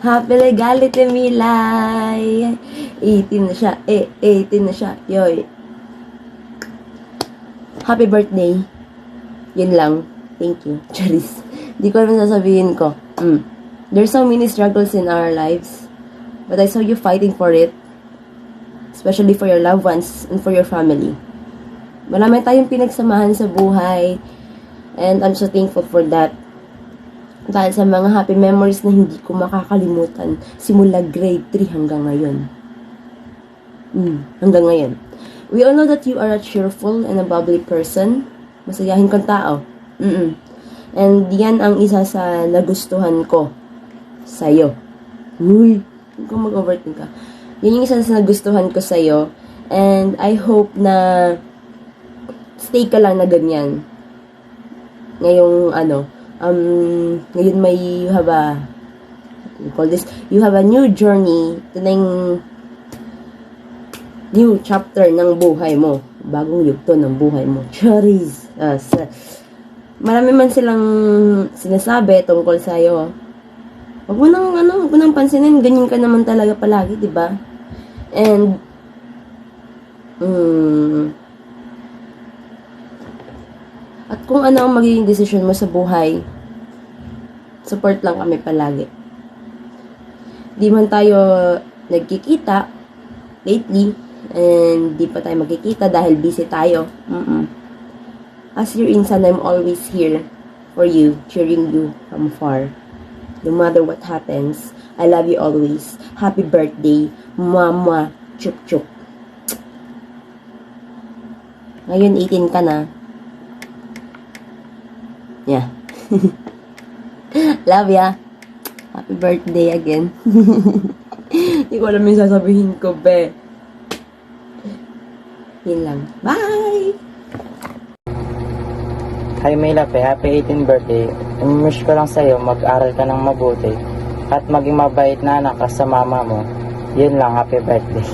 Happy Legality Milay. 18 na siya. 18 na siya. Yoy. Happy birthday. Yun lang. Thank you. Charis. Di ko naman sasabihin ko. There's so many struggles in our lives. But I saw you fighting for it. Especially for your loved ones and for your family. Marami tayong pinagsamahan sa buhay. And I'm so thankful for that. Dahil sa mga happy memories na hindi ko makakalimutan simula grade 3 hanggang ngayon. Hanggang ngayon. We all know that you are a cheerful and a bubbly person. Masayahin kang tao. And yan ang isa sa nagustuhan ko sa'yo. Uy, huwag kang mag-overthink ka. Yan yung isa sa nagustuhan ko sa'yo. And I hope na stay ka lang na ganyan. Ngayong ngayon you have a, you have a new journey, ito na yung new chapter ng buhay mo, bagong yugto ng buhay mo. Charis. Marami man silang sinasabi tungkol sa'yo. Huwag mo nang pansinin, ganyan ka naman talaga palagi, di ba? And at kung ano ang magiging desisyon mo sa buhay, support lang kami palagi. Di man tayo nagkikita lately, and di pa tayo magkikita dahil busy tayo. As your insan, I'm always here for you, cheering you from afar. No matter what happens, I love you always. Happy birthday, Mama Chuk Chuk. Ngayon, 18 ka na. Yeah. Love ya. Happy birthday again. Hindi ko alam yung sasabihin ko, be. Yun lang. Bye! Hi Maylape, happy 18th birthday. Wish ko lang sa'yo, mag-aral ka ng mabuti at maging mabait na anak ka sa mama mo. Yun lang, happy birthday.